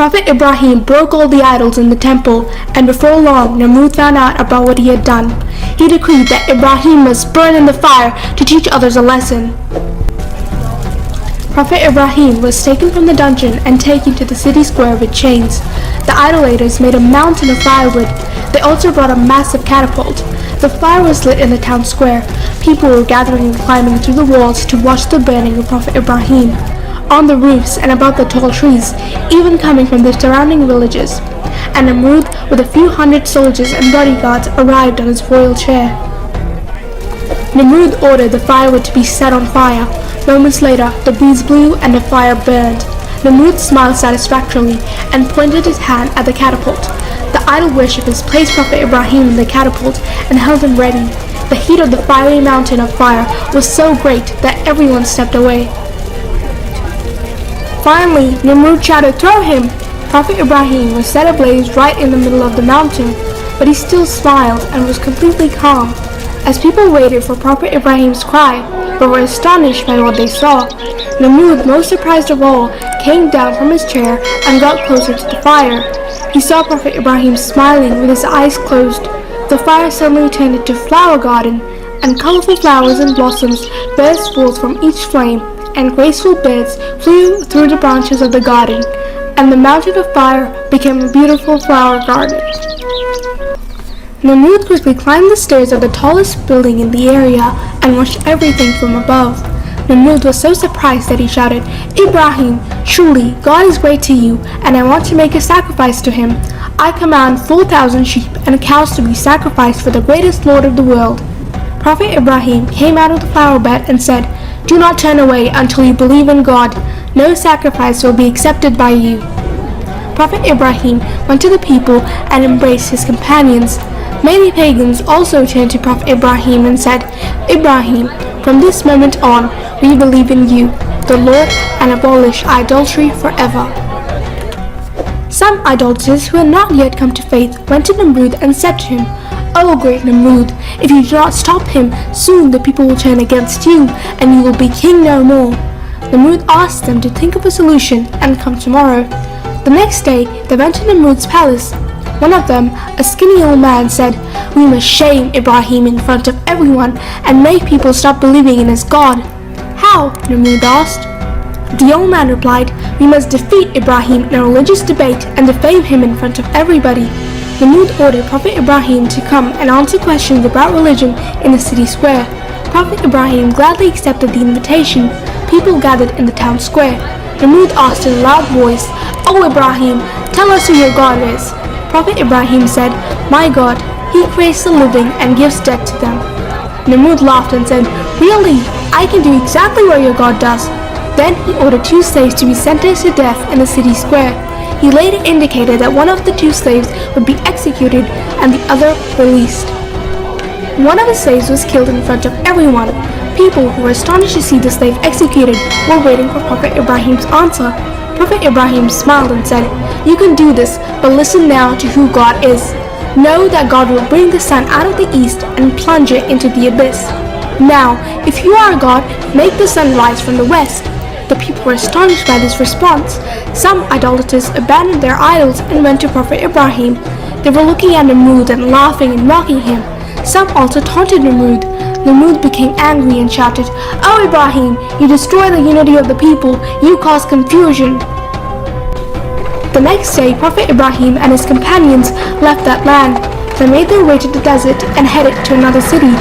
Prophet Ibrahim broke all the idols in the temple, and before long Namrud found out about what he had done. He decreed that Ibrahim must burn in the fire to teach others a lesson. Prophet Ibrahim was taken from the dungeon and taken to the city square with chains. The idolaters made a mountain of firewood. They also brought a massive catapult. The fire was lit in the town square. People were gathering and climbing through the walls to watch the burning of Prophet Ibrahim. On the roofs and above the tall trees, even coming from the surrounding villages. And Namrud, with a few hundred soldiers and bodyguards, arrived on his royal chair. Namrud ordered the firewood to be set on fire. Moments later, the breeze blew and the fire burned. Namrud smiled satisfactorily and pointed his hand at the catapult. The idol worshippers placed Prophet Ibrahim in the catapult and held him ready. The heat of the fiery mountain of fire was so great that everyone stepped away. Finally, Namrud shouted, "Throw him!" Prophet Ibrahim was set ablaze right in the middle of the mountain, but he still smiled and was completely calm. As people waited for Prophet Ibrahim's cry, but were astonished by what they saw, Namrud, most surprised of all, came down from his chair and got closer to the fire. He saw Prophet Ibrahim smiling with his eyes closed. The fire suddenly turned into a flower garden, and colorful flowers and blossoms burst forth from each flame, and graceful birds flew through the branches of the garden, and the mountain of fire became a beautiful flower garden. Namrud quickly climbed the stairs of the tallest building in the area and watched everything from above. Namrud was so surprised that he shouted, "Ibrahim, truly God is great to you, and I want to make a sacrifice to him. I command 4,000 sheep and cows to be sacrificed for the greatest Lord of the world." Prophet Ibrahim came out of the flower bed and said, "Do not turn away until you believe in God. No sacrifice will be accepted by you." Prophet Ibrahim went to the people and embraced his companions. Many pagans also turned to Prophet Ibrahim and said, "Ibrahim, from this moment on, we believe in you, the Lord, and abolish idolatry forever." Some idolaters who had not yet come to faith went to Namrud and said to him, "O great Namrud, if you do not stop him, soon the people will turn against you, and you will be king no more." Namrud asked them to think of a solution and come tomorrow. The next day, they went to Namrud's palace. One of them, a skinny old man, said, "We must shame Ibrahim in front of everyone and make people stop believing in his God." "How?" Namrud asked. The old man replied, "We must defeat Ibrahim in a religious debate and defame him in front of everybody." Namrud ordered Prophet Ibrahim to come and answer questions about religion in the city square. Prophet Ibrahim gladly accepted the invitation. People gathered in the town square. Namrud asked in a loud voice, "O Ibrahim, tell us who your God is." Prophet Ibrahim said, "My God, he creates the living and gives death to them." Namrud laughed and said, "Really? I can do exactly what your God does." Then he ordered 2 slaves to be sentenced to death in the city square. He later indicated that one of the 2 slaves would be executed and the other released. One of the slaves was killed in front of everyone. People who were astonished to see the slave executed were waiting for Prophet Ibrahim's answer. Prophet Ibrahim smiled and said, "You can do this, but listen now to who God is. Know that God will bring the sun out of the east and plunge it into the abyss. Now, if you are God, make the sun rise from the west." The people were astonished by this response. Some idolaters abandoned their idols and went to Prophet Ibrahim. They were looking at Namrud and laughing and mocking him. Some also taunted Namrud. Namrud became angry and shouted, "O Ibrahim, you destroy the unity of the people. You cause confusion." The next day, Prophet Ibrahim and his companions left that land. They made their way to the desert and headed to another city.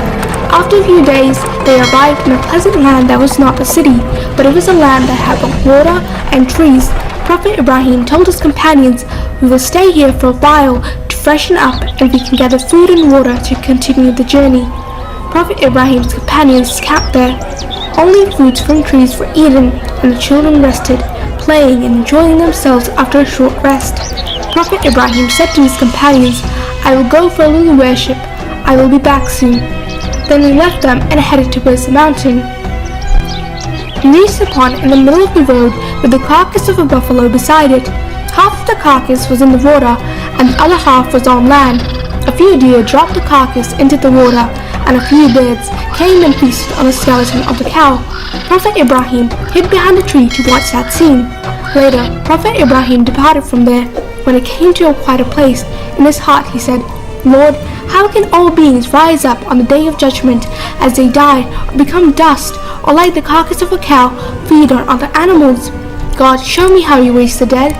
After a few days, they arrived in a pleasant land that was not a city, but it was a land that had water and trees. Prophet Ibrahim told his companions, "We will stay here for a while to freshen up, and we can gather food and water to continue the journey." Prophet Ibrahim's companions camped there. Only fruits from trees were eaten, and the children rested, playing and enjoying themselves after a short rest. Prophet Ibrahim said to his companions, "I will go for a little worship. I will be back soon." Then he left them and headed towards the mountain. He reached a pond in the middle of the road with the carcass of a buffalo beside it. Half of the carcass was in the water and the other half was on land. A few deer dropped the carcass into the water and a few birds came and feasted on the skeleton of the cow. Prophet Ibrahim hid behind a tree to watch that scene. Later, Prophet Ibrahim departed from there. When he came to a quieter place, in his heart he said, Lord, how can all beings rise up on the day of judgment as they die or become dust, or like the carcass of a cow, feed on other animals? God, show me how you raise the dead.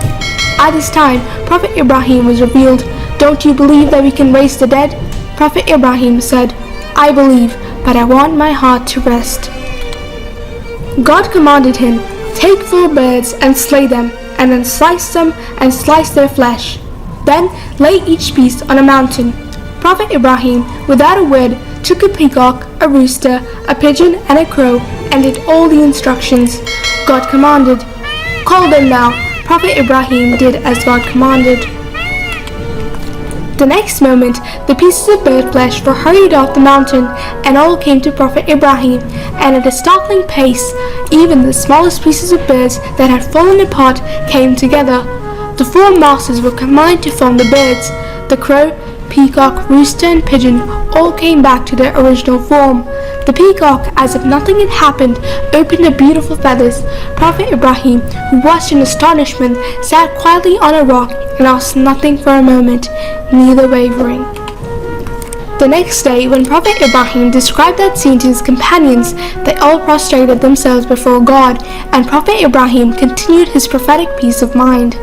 At this time, Prophet Ibrahim was revealed. Don't you believe that we can raise the dead? Prophet Ibrahim said, I believe, but I want my heart to rest. God commanded him, take 4 birds and slay them, and then slice them and slice their flesh. Then lay each piece on a mountain. Prophet Ibrahim, without a word, took a peacock, a rooster, a pigeon, and a crow, and did all the instructions God commanded. Call them now. Prophet Ibrahim did as God commanded. The next moment, the pieces of bird flesh were hurried off the mountain, and all came to Prophet Ibrahim, and at a startling pace, even the smallest pieces of birds that had fallen apart came together. The 4 masses were combined to form the birds. The crow, peacock, rooster, and pigeon all came back to their original form. The peacock, as if nothing had happened, opened her beautiful feathers. Prophet Ibrahim, who watched in astonishment, sat quietly on a rock and asked nothing for a moment, neither wavering. The next day, when Prophet Ibrahim described that scene to his companions, they all prostrated themselves before God, and Prophet Ibrahim continued his prophetic peace of mind.